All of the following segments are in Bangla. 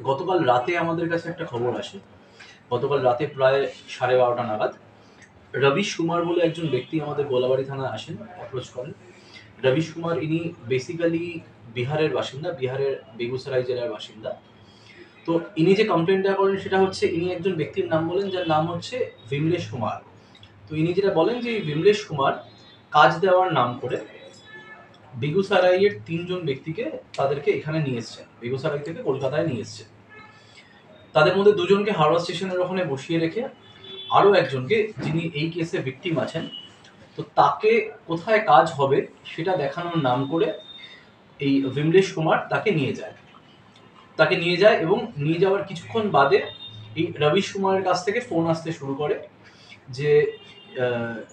গতকাল রাতে আমাদের কাছে একটা খবর আসে। গতকাল রাতে প্রায় 12:30 নাগাদ রবিশ কুমার বলে একজন ব্যক্তি আমাদের গোলাবাড়ি থানায় আসেন, অ্যাপ্রোচ করেন। রবিশ কুমার ইনি বেসিক্যালি বিহারের বাসিন্দা, বিহারের বেগুসরাই জেলার বাসিন্দা। তো ইনি যে কমপ্লেনটা করেন সেটা হচ্ছে ইনি একজন ব্যক্তির নাম বলেন যার নাম হচ্ছে বিমলেশ কুমার। তো ইনি যেটা বলেন যে বিমলেশ কুমার কাজ দেওয়ার নাম করে বেগুসরাইয়ের 3 জন ব্যক্তিকে তাদেরকে এখানে নিয়ে এসছেন, বেগুসরাই থেকে কলকাতায় নিয়ে এসছেন। তাদের মধ্যে 2 জনকে হাওড়া স্টেশনের ওখানে বসিয়ে রেখে আরও একজনকে, যিনি এই কেসে ভিকটিম আছেন, তো তাকে কোথায় কাজ হবে সেটা দেখানোর নাম করে এই বিমলেশ কুমার তাকে নিয়ে যায় এবং নিয়ে যাওয়ার কিছুক্ষণ বাদে এই রবিশ কুমারের কাছ থেকে ফোন আসতে শুরু করে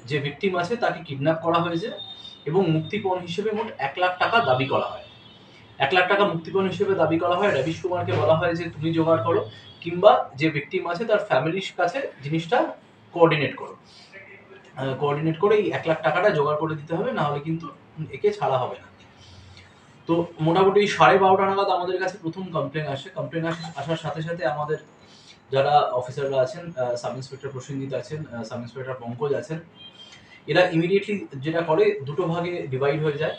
যে ভিকটিম আছে তাকে কিডন্যাপ করা হয়েছে এবং মুক্তিপণ হিসেবে মোট 1 লাখ টাকা দাবি করা হয়। 1 লাখ টাকা মুক্তিপণ হিসেবে দাবি করা হয়। রবিশ কুমারকে বলা হয় যে তুমি জোগাড় করো, কিংবা যে ভিকটিম আছে তার ফ্যামিলির কাছে জিনিসটা কোঅর্ডিনেট করে এই 1 লাখ টাকাটা জোগাড় করে দিতে হবে, না হলে কিন্তু একে ছাড়া হবে না। তো মোটামুটি 12:30 নাগাদ আমাদের কাছে প্রথম কমপ্লেন আসার সাথে সাথে আমাদের যারা অফিসাররা আছেন, সাব ইন্সপেক্টর প্রসেনজিৎ আছেন, সাব ইন্সপেক্টর পঙ্কজ আছেন, এরা ইমিডিয়েটলি যেটা করে 2টো ভাগে ডিভাইড হয়ে যায়।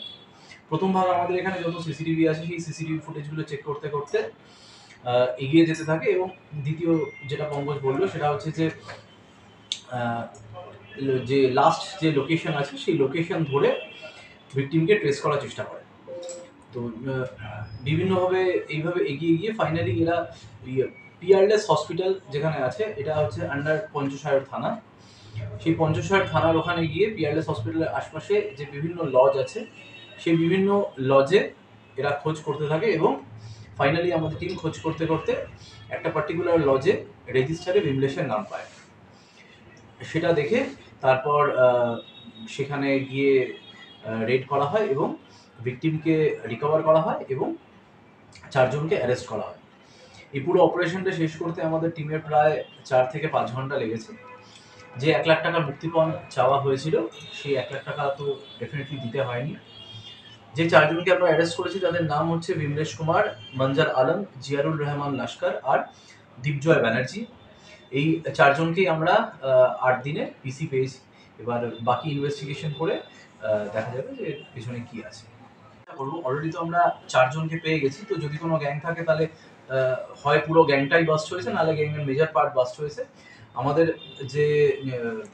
প্রথম ভাগ আমাদের এখানে যত সিসিটিভি আছে সেই সিসিটিভি ফুটেজগুলো চেক করতে করতে এগিয়ে যেতে থাকে, এবং দ্বিতীয় যেটা পঙ্কজ বললো সেটা হচ্ছে যে লাস্ট যে লোকেশন আছে সেই লোকেশন ধরে ভিকটিমকে ট্রেস করার চেষ্টা করে। তো বিভিন্নভাবে এইভাবে এগিয়ে গিয়ে ফাইনালি এরা পিয়ারলেস হসপিটাল যেখানে আছে, এটা হচ্ছে আন্ডার পঞ্চশায়র থানা, সেই পঞ্চশায়র থানার ওখানে গিয়ে পিয়ারলেস হসপিটালের আশপাশে যে বিভিন্ন লজ আছে সেই বিভিন্ন লজে এরা খোঁজ করতে থাকে, এবং ফাইনালি আমাদের টিম খোঁজ করতে করতে একটা পার্টিকুলার লজে রেজিস্টারে বিমলেশের নাম পায়। সেটা দেখে তারপর সেখানে গিয়ে রেড করা হয় এবং ভিকটিমকে রিকভার করা হয় এবং 4 জনকে অ্যারেস্ট করা হয়। এই পুরো অপারেশনটা শেষ করতে আমাদের টিমের প্রায় 4 থেকে 5 ঘন্টা লেগেছে। যে 1 লাখ টাকার মুক্তিপণ চাওয়া হয়েছিল সেই 1 লাখ টাকা তো ডেফিনেটলি দিতে হয়নি। যে 4 জনকে আমরা অ্যারেস্ট করেছি তাদের নাম হচ্ছে বিমলেশ কুমার, মঞ্জার আলম, জিয়ারুল রহমান লস্কর আর দীপজয় ব্যানার্জি। এই 4 জনকেই আমরা 8 দিনে পিসি পেয়েছি। এবার বাকি ইনভেস্টিগেশন করে দেখা যাবে যে পেছনে কি আছে। অলরেডি তো আমরা 4 জনকে পেয়ে গেছি, তো যদি কোনো গ্যাং থাকে তাহলে হয় পুরো গ্যাংটাই বাস্ট হয়েছে, নাহলে গ্যাংয়ের মেজর পার্ট বাস্ট হয়েছে। আমাদের যে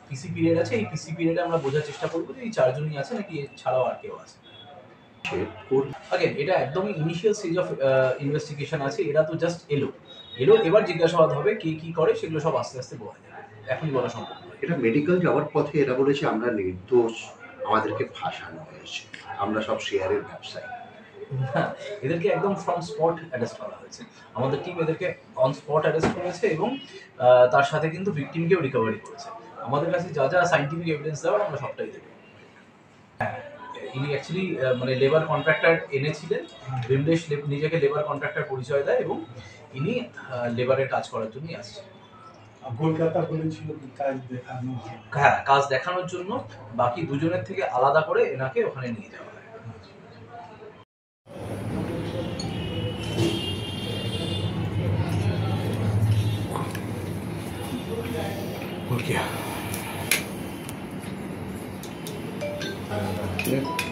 পিসি পিরিয়ড আছে এই পিসি পিরিয়ডে আমরা বোঝার চেষ্টা করবো যে এই 4 জনই আছে নাকি ছাড়াও আর কেউ আছে। আগেন এটা একদমই ইনিশিয়াল স্টেজ অফ ইনভেস্টিগেশন আছে, এরা তো জাস্ট এলো, এবার জিজ্ঞাসাবাদ হবে কে কি করে সেগুলো সব আস্তে আস্তে বলা যাবে, এখনই বলা সম্ভব নয়। এটা মেডিকেল যাওয়ার পথে এরা বলেছে আমরা নির্দোষ, আমাদেরকে ফাঁসানো হয়েছে, আমরা সব শেয়ারের ব্যবসায়ী। হ্যাঁ, এদেরকে একদম ফ্রম স্পট অ্যারেস্ট করা হয়েছে। আমাদের টিম এদেরকে অন স্পট অ্যারেস্ট করেছে এবং তার সাথে কিন্তু ভিকটিমকেও রিকভারি করেছে। আমাদের কাছে যা যা সাইন্টিফিক এভিডেন্স দেওয়ার আমরা সবটাই দেবো। হ্যাঁ, ইনি অ্যাকচুয়ালি মানে লেবার কন্ট্রাক্টর এনেছিলেন। বিমলেশ নিজেকে লেবার কন্ট্রাক্টর পরিচয় দেয় এবং ইনি লেবারের কাজ করার জন্যই আসছেন। কলকাতা বলেছিল কাজ দেখানো, হ্যাঁ, কাজ দেখানোর জন্য বাকি 2 জনের থেকে আলাদা করে এনাকে ওখানে নিয়ে যাওয়া হয়। Okay.